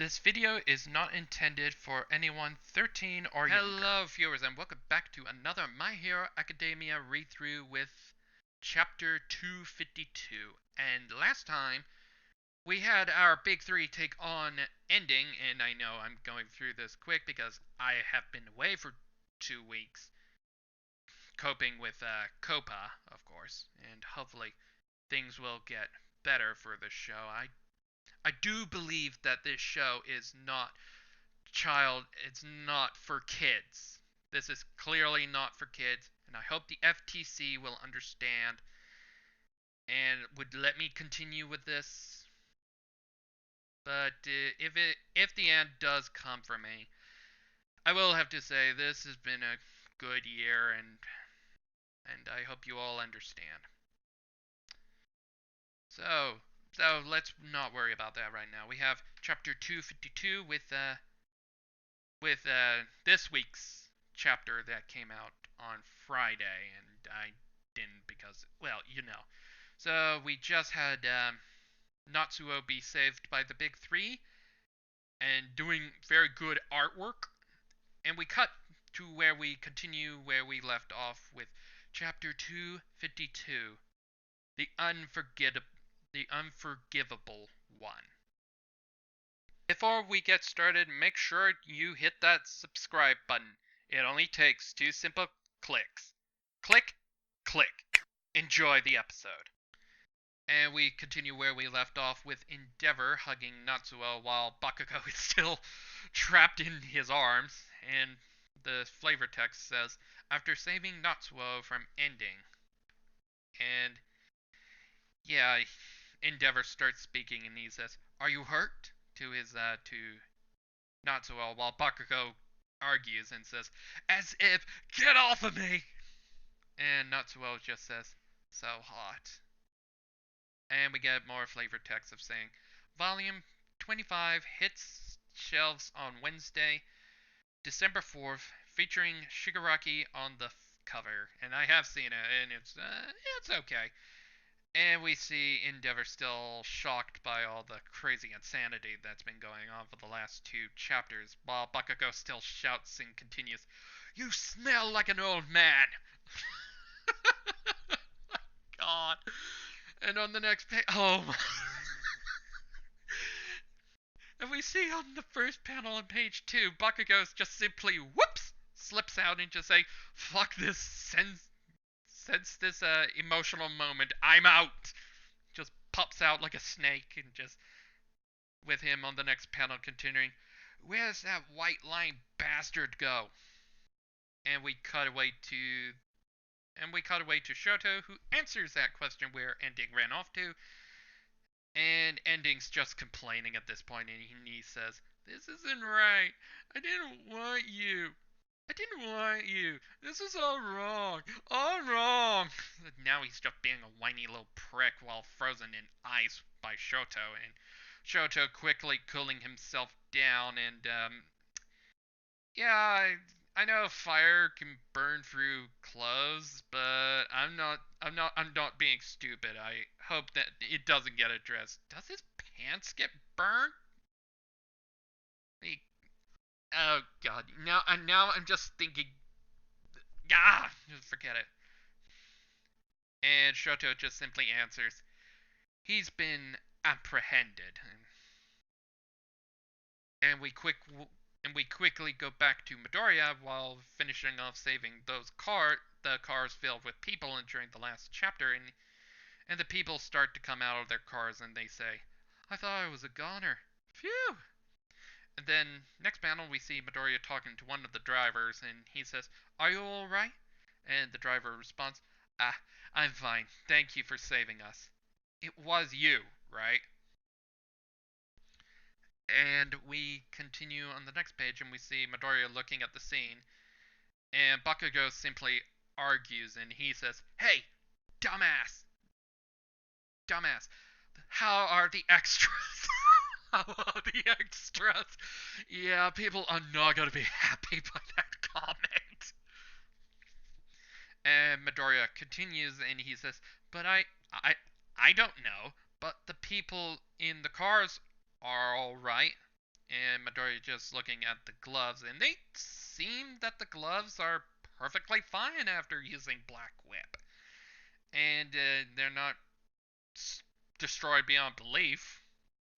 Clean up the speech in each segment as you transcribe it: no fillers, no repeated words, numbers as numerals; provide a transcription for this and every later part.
This video is not intended for anyone 13 or younger. Hello viewers and welcome back to another My Hero Academia read-through with Chapter 252. And last time, we had our big three take on ending, and I know I'm going through this quick because I have been away for 2 weeks, coping with COPA, of course, and hopefully things will get better for this show. I do believe that this show is not it's not for kids. This is clearly not for kids, and I hope the FTC will understand and would let me continue with this. But if the end does come for me, I will have to say this has been a good year, and I hope you all understand. So let's not worry about that right now. We have chapter 252 with this week's chapter that came out on Friday, and I didn't because, well, you know. So we just had Natsuo be saved by the big three and doing very good artwork, and we cut to where we continue where we left off with chapter 252, the unforgivable one. Before we get started, make sure you hit that subscribe button. It only takes 2 simple clicks. Click, click. Enjoy the episode. And we continue where we left off with Endeavor hugging Natsuo while Bakugo is still trapped in his arms. And the flavor text says, after saving Natsuo from ending. And yeah, Endeavor starts speaking and he says, "Are you hurt?" to Natsuo, while Bakugo argues and says, "As if, get off of me!" And Natsuo just says, "So hot." And we get more flavor text of saying, Volume 25 hits shelves on Wednesday, December 4th, featuring Shigaraki on the cover. And I have seen it, and it's okay. And we see Endeavor still shocked by all the crazy insanity that's been going on for the last 2 chapters, while Bakugo still shouts and continues, "You smell like an old man!" God. And on the next page, oh my. And we see on the first panel on page 2, Bakugo just simply, whoops, slips out and just say, "Fuck this, sense this emotional moment, I'm out." Just pops out like a snake, and just with him on the next panel continuing, "Where's that white line bastard go?" And we cut away to Shoto, who answers that question where Ending ran off to. And Ending's just complaining at this point, and he says, "This isn't right. I didn't want you. I didn't want you. This is all wrong. All wrong." Now he's just being a whiny little prick while frozen in ice by Shoto, and Shoto quickly cooling himself down. And yeah, I know fire can burn through clothes, but I'm not being stupid. I hope that it doesn't get addressed. Does his pants get burned? Oh god. Now I'm just thinking, just forget it. And Shoto just simply answers, "He's been apprehended." And we quickly go back to Midoriya while finishing off saving the cars filled with people during the last chapter, and the people start to come out of their cars and they say, "I thought I was a goner. Phew." And then next panel we see Midoriya talking to one of the drivers, and he says, "Are you alright?" And the driver responds, "I'm fine. Thank you for saving us." It was you, right? And we continue on the next page and we see Midoriya looking at the scene, and Bakugo simply argues and he says, "Hey, dumbass! Dumbass! How are the extras?" How are the extras? Yeah, people are not going to be happy by that comment. And Midoriya continues and he says, "But I don't know, but the people in the cars are alright." And Midoriya just looking at the gloves, and they seem that the gloves are perfectly fine after using Black Whip. And they're not destroyed beyond belief.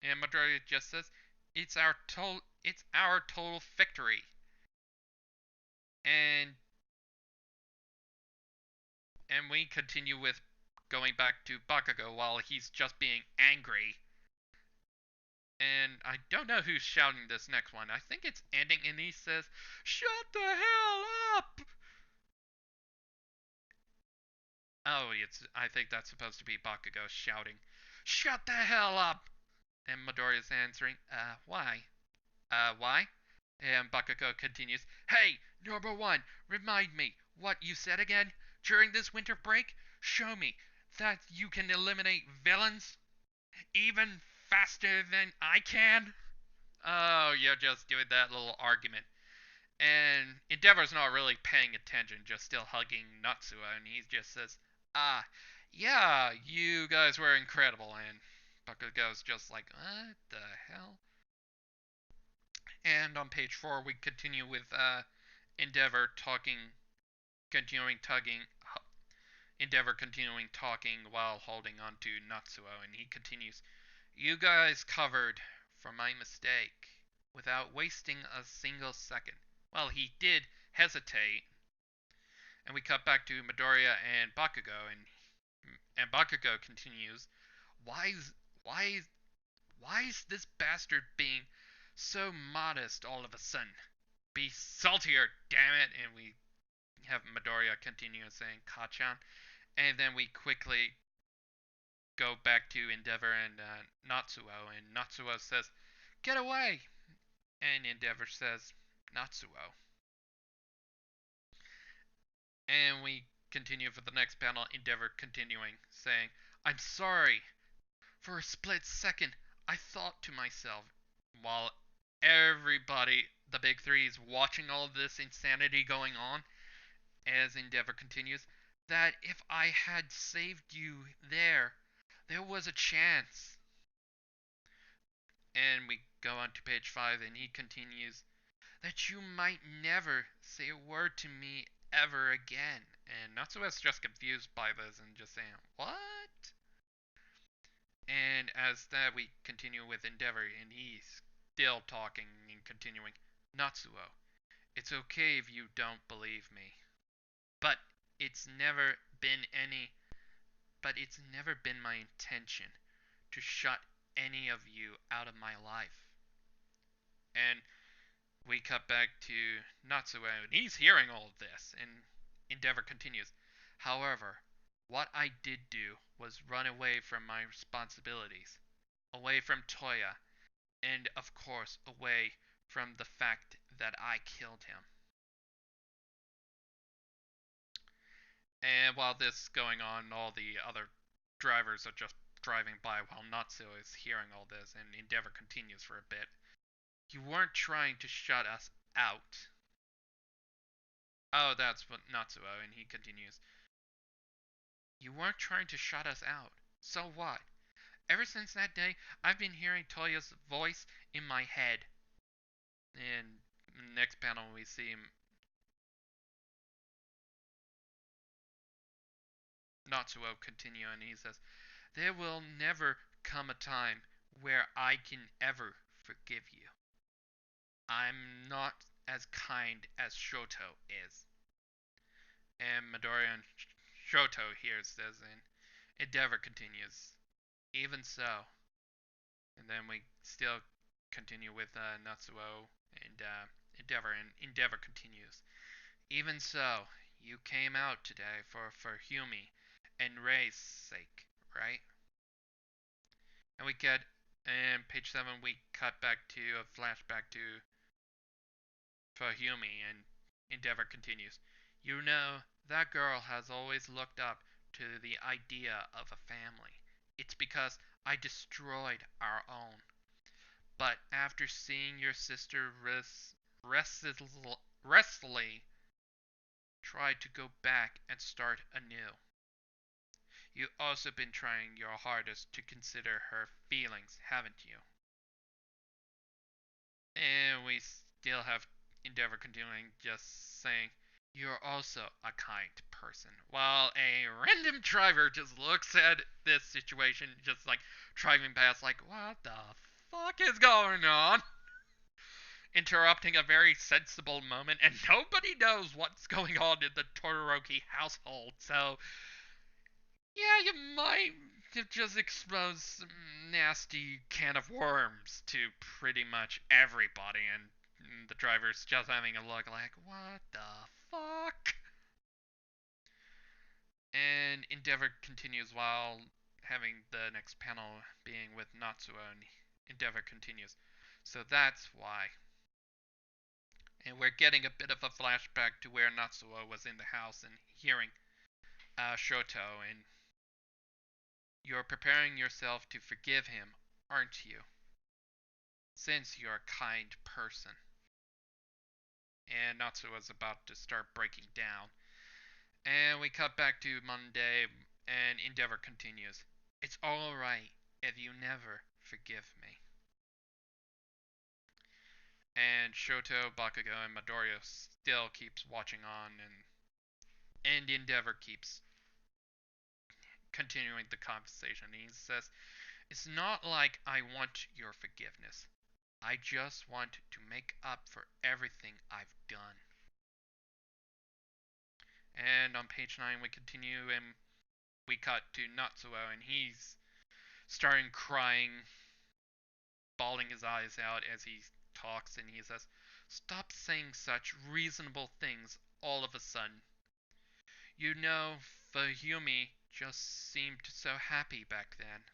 And Midoriya just says, it's our total victory." And we continue with going back to Bakugo while he's just being angry. And I don't know who's shouting this next one. I think it's ending, and he says, "Shut the hell up!" Oh, I think that's supposed to be Bakugo shouting, "Shut the hell up!" And Midoriya's answering, why? Why? And Bakugo continues, "Hey, number one, remind me what you said again during this winter break. Show me that you can eliminate villains even faster than I can." Oh, you're just doing that little argument. And Endeavor's not really paying attention, just still hugging Natsuo, and he just says, yeah, you guys were incredible. And Bakugo's just like, what the hell? And on page 4, we continue with Endeavor continuing tugging, Endeavor continuing talking while holding on to Natsuo, and he continues, "You guys covered for my mistake without wasting a single second." Well, he did hesitate, and we cut back to Midoriya and Bakugo, and Bakugo continues, "Why is why why is this bastard being so modest all of a sudden? Be saltier, damn it!" And we have Midoriya continue saying, "Kachan," and then we quickly go back to Endeavor and Natsuo, and Natsuo says, "Get away!" And Endeavor says, "Natsuo." And we continue for the next panel, Endeavor continuing, saying, "I'm sorry. For a split second, I thought to myself," while everybody, the big three, is watching all of this insanity going on, as Endeavor continues, "that if I had saved you there was a chance." And we go on to page 5, and he continues, "that you might never say a word to me ever again." And Natsuo's just confused by this and just saying, "What?" And as that, we continue with Endeavor, and he's still talking and continuing, "Natsuo, it's okay if you don't believe me, but it's never been any, but it's never been my intention to shut any of you out of my life." And we cut back to Natsuo, and he's hearing all of this, and Endeavor continues, "However, what I did do was run away from my responsibilities, away from Toya, and of course away from the fact that I killed him." And while this is going on, all the other drivers are just driving by while Natsuo is hearing all this, and Endeavor continues for a bit. "You weren't trying to shut us out." Oh, that's what Natsuo, and he continues, "You weren't trying to shut us out. So what? Ever since that day, I've been hearing Toya's voice in my head." And next panel, we see Natsuo continue, and he says, "There will never come a time where I can ever forgive you. I'm not as kind as Shoto is." And Midoriya and Shoto hears this, and Endeavor continues, "Even so." And then we still continue with Natsuo and Endeavor, and Endeavor continues, "Even so, you came out today for Humi and Rei's sake, right?" And we get, and page 7, we cut back to a flashback to Fahumi, and Endeavor continues, "You know, that girl has always looked up to the idea of a family. It's because I destroyed our own. But after seeing your sister restlessly try to go back and start anew, you've also been trying your hardest to consider her feelings, haven't you?" And we still have Endeavor continuing, just saying, "You're also a kind person." While a random driver just looks at this situation, just like driving past, like, what the fuck is going on? Interrupting a very sensible moment, and nobody knows what's going on in the Todoroki household, so yeah, you might have just exposed some nasty can of worms to pretty much everybody, and the driver's just having a look like, what the fuck? And Endeavor continues while having the next panel being with Natsuo, and Endeavor continues. So that's why. And we're getting a bit of a flashback to where Natsuo was in the house and hearing Shoto, and you're preparing yourself to forgive him, aren't you? Since you're a kind person. And Natsuo is about to start breaking down. And we cut back to Monday, and Endeavor continues. It's alright if you never forgive me. And Shoto, Bakugo, and Midoriya still keeps watching on, and Endeavor keeps continuing the conversation. He says, it's not like I want your forgiveness. I just want to make up for everything I've done. And on page 9, we continue and we cut to Natsuo, and he's starting crying, bawling his eyes out as he talks, and he says, stop saying such reasonable things all of a sudden. You know, Fuyumi just seemed so happy back then.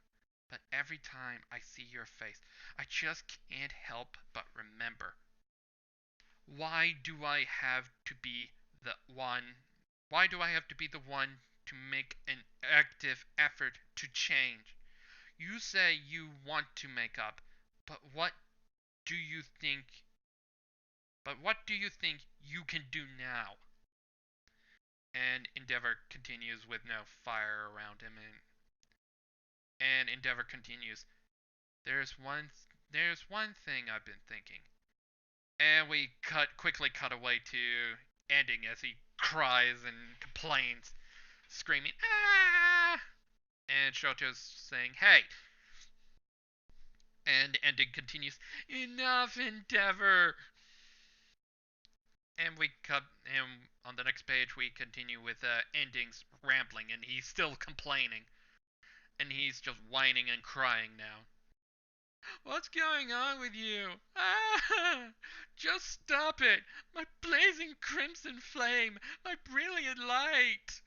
But every time I see your face, I just can't help but remember. Why do I have to be the one? Why do I have to be the one to make an active effort to change? You say you want to make up, but do you think what do you think you can do now? And Endeavor continues with no fire around him, and Endeavor continues, There's one thing I've been thinking. And we quickly cut away to ending as he cries and complains, screaming, ah! And Shoto's saying, hey! And ending continues, enough, Endeavor! And we cut him on the next page. We continue with endings rambling, and he's still complaining. And he's just whining and crying now. What's going on with you? Ah! Just stop it! My blazing crimson flame! My brilliant light!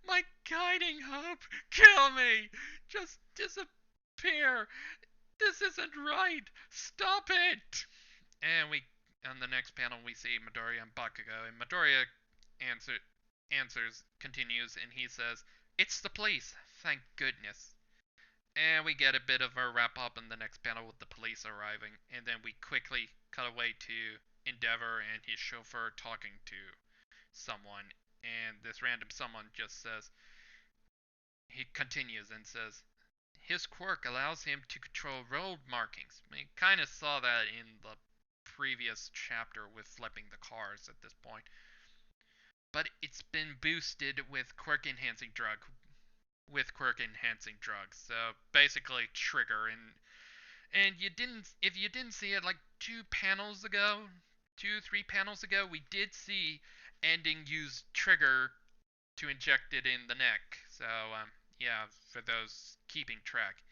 My guiding hope! Kill me! Just disappear! This isn't right! Stop it! And on the next panel we see Midoriya and Bakugo, and Midoriya continues, and he says, it's the police, thank goodness. And we get a bit of a wrap up in the next panel with the police arriving, and then we quickly cut away to Endeavor and his chauffeur talking to someone, and this random someone just says, he continues and says, his quirk allows him to control road markings. We kind of saw that in the previous chapter with flipping the cars at this point. But it's been boosted with quirk enhancing drugs. So basically trigger, and if you didn't see it like 3 panels ago, we did see ending use trigger to inject it in the neck. So yeah, for those keeping track.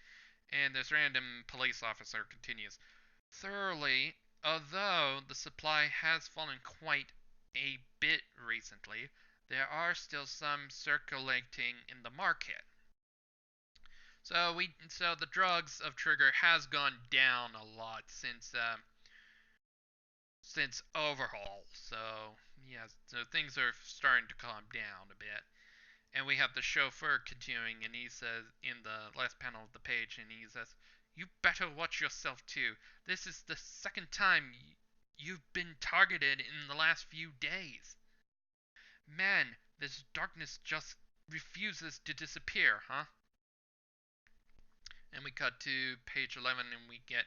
And this random police officer continues, thoroughly, although the supply has fallen quite a bit recently, there are still some circulating in the market. So the drugs of Trigger has gone down a lot since Overhaul. So yeah, so things are starting to calm down a bit. And we have the chauffeur continuing, and he says in the last panel of the page, and he says, "You better watch yourself too. This is the second time you've been targeted in the last few days. Man, this darkness just refuses to disappear, huh?" And we cut to page 11, and we get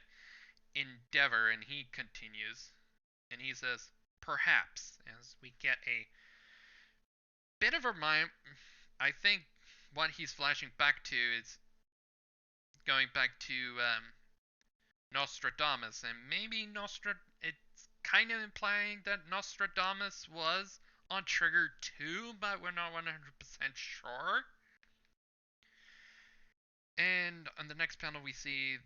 Endeavor, and he continues, and he says, perhaps, as we get a bit of a mind. I think what he's flashing back to is going back to Nostradamus, and maybe it's kind of implying that Nostradamus was on Trigger too, but we're not 100% sure. And on the next panel, we see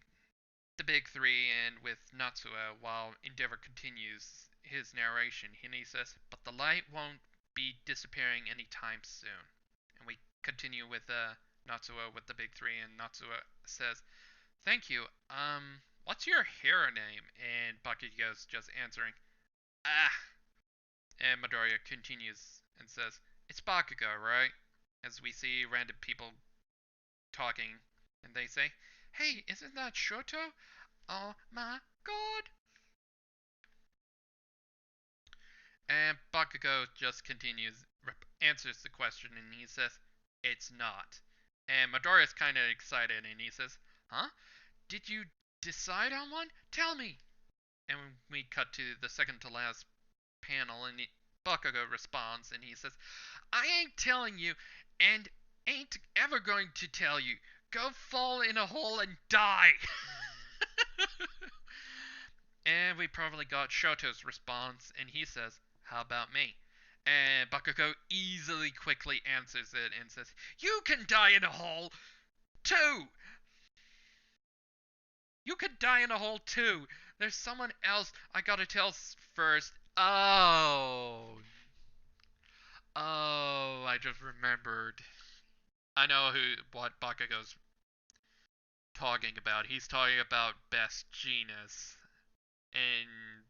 the big three, and with Natsuo, while Endeavor continues his narration, and he says, "But the light won't be disappearing anytime soon." And we continue with Natsuo with the big three, and Natsuo says, "Thank you. What's your hero name?" And Bakugo's just answering, "Ah." And Midoriya continues and says, "It's Bakugo, right?" As we see random people talking, and they say, "Hey, isn't that Shoto? Oh my god." And Bakugo just continues, answers the question, and he says, "It's not." And Midoriya's kind of excited, and he says, "Huh? Did you decide on one? Tell me." And we cut to the second to last panel, and Bakugo responds, and he says, "I ain't telling you, and ain't ever going to tell you. Go fall in a hole and die." And we probably got Shoto's response, and he says, "How about me?" And Bakugo easily quickly answers it and says, "You can die in a hole, too! You could die in a hole, too! There's someone else I gotta tell first. Oh. Oh, I just remembered. I know what Bakugo's talking about. He's talking about Best Genus. And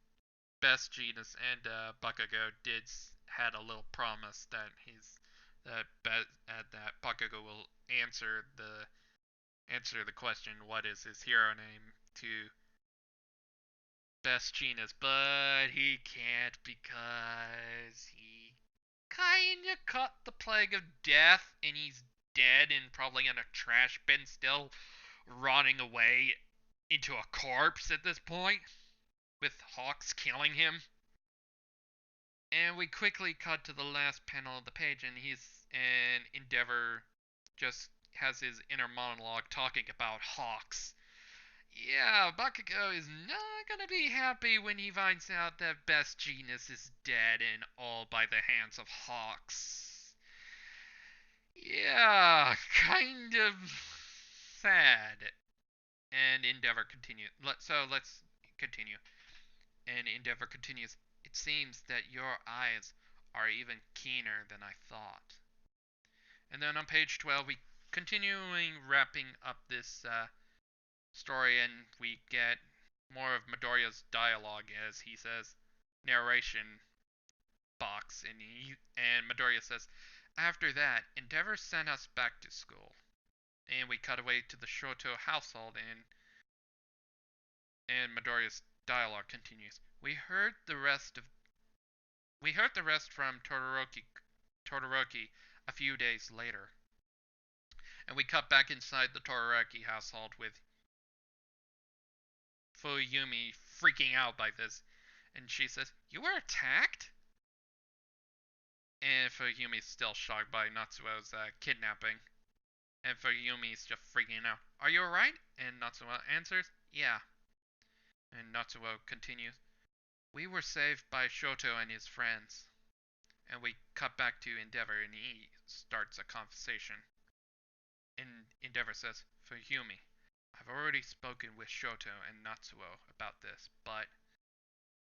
Best Genus and Bakugo had a little promise that that Bakugo will answer the question, what is his hero name, to Best Genus, but he can't because he kinda caught the plague of death, and he's dead and probably in a trash bin still rotting away into a corpse at this point, with Hawks killing him. And we quickly cut to the last panel of the page, and Endeavor just has his inner monologue talking about Hawks. Yeah, Bakugo is not gonna be happy when he finds out that Best Genus is dead, and all by the hands of Hawks. Yeah, kind of sad. And Endeavor continues. Let's continue. And Endeavor continues. "It seems that your eyes are even keener than I thought." And then on page 12, we continuing wrapping up this story, and we get more of Midoriya's dialogue as he says, narration box, and Midoriya says, "After that, Endeavor sent us back to school." And we cut away to the Shoto household, and Midoriya's dialogue continues. We heard the rest from Todoroki a few days later. And we cut back inside the Todoroki household with Fuyumi freaking out by this. And she says, "You were attacked?" And Fuyumi's still shocked by Natsuo's kidnapping. And Fuyumi's just freaking out. "Are you alright?" And Natsuo answers, "Yeah." And Natsuo continues, "We were saved by Shoto and his friends." And we cut back to Endeavor, and he starts a conversation. And Endeavor says, "Fuyumi, I've already spoken with Shoto and Natsuo about this, but..."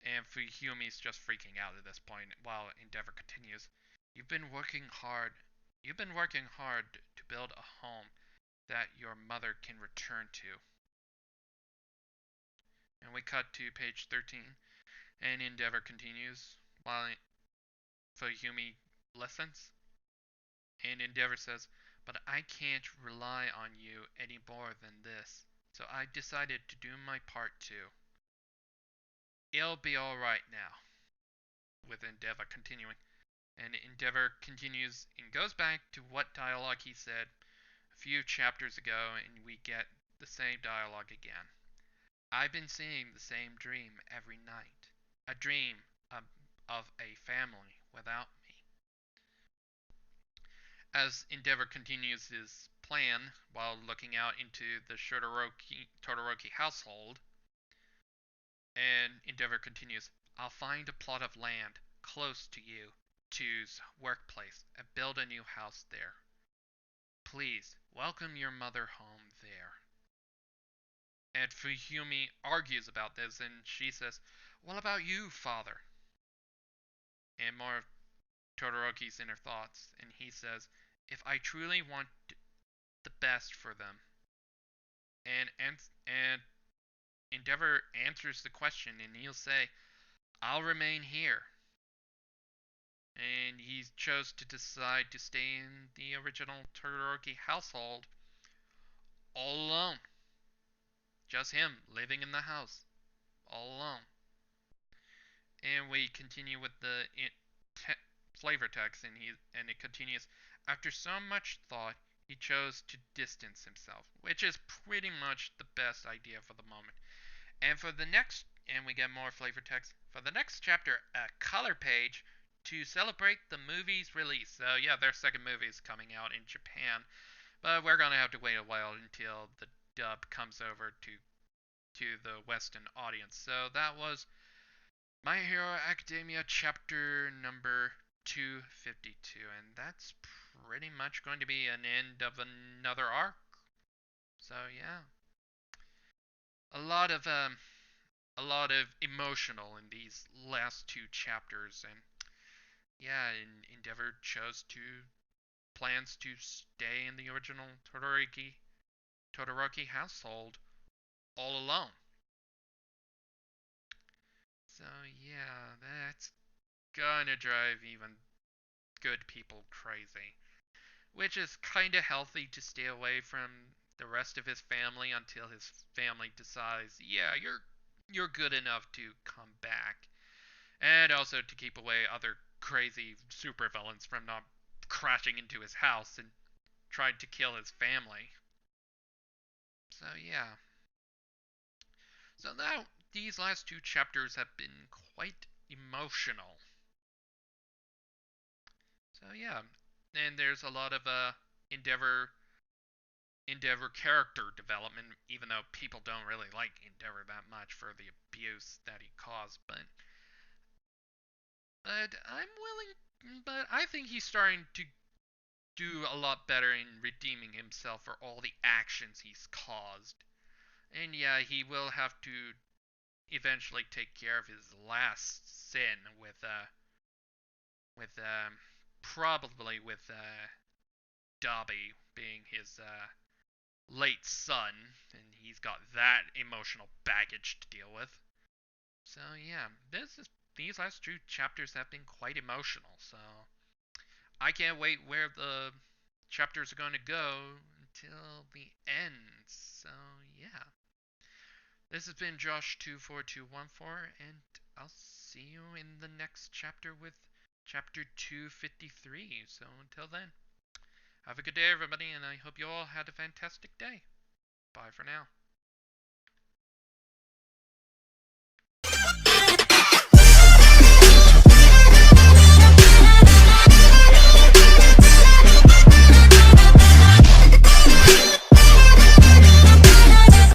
And Fuyumi's just freaking out at this point, while Endeavor continues, You've been working hard to build a home that your mother can return to." And we cut to page 13, and Endeavor continues, while Fuyumi listens. And Endeavor says, "But I can't rely on you any more than this, so I decided to do my part too. It'll be alright now." With Endeavor continuing. And Endeavor continues and goes back to what dialogue he said a few chapters ago, and we get the same dialogue again. I've been seeing the same dream every night. A dream of a family without me. As Endeavor continues his plan while looking out into the Todoroki household, and Endeavor continues, I'll find a plot of land close to you, two's workplace, and build a new house there. Please, welcome your mother home there. And Fuyumi argues about this, and she says, what about you, father? And more of Todoroki's inner thoughts, and he says, if I truly want the best for them, and Endeavor answers the question, and he'll say, I'll remain here. And he chose to decide to stay in the original Todoroki household all alone. Just him living in the house all alone. And we continue with the flavor text, and it continues. After so much thought, he chose to distance himself, which is pretty much the best idea for the moment. And we get more flavor text. For the next chapter, a color page to celebrate the movie's release. So yeah, their second movie is coming out in Japan, but we're gonna have to wait a while until the dub comes over to the Western audience. So that was My Hero Academia chapter number 252, and that's pretty much going to be an end of another arc. So yeah, a lot of emotional in these last two chapters, and yeah, Endeavor chose to plans to stay in the original Todoroki household all alone. So yeah, that's gonna drive even good people crazy. Which is kinda healthy to stay away from the rest of his family until his family decides, yeah, you're good enough to come back. And also to keep away other crazy supervillains from not crashing into his house and trying to kill his family. So yeah. So now these last two chapters have been quite emotional. So yeah, and there's a lot of Endeavor character development, even though people don't really like Endeavor that much for the abuse that he caused. But I think he's starting to do a lot better in redeeming himself for all the actions he's caused. And yeah, he will have to eventually take care of his last sin with probably with Dobby being his late son, and he's got that emotional baggage to deal with. So yeah, these last two chapters have been quite emotional. So I can't wait where the chapters are going to go until the end. So yeah, this has been Josh24214, and I'll see you in the next chapter with chapter 253. So until then, have a good day, everybody, and I hope you all had a fantastic day. Bye for now.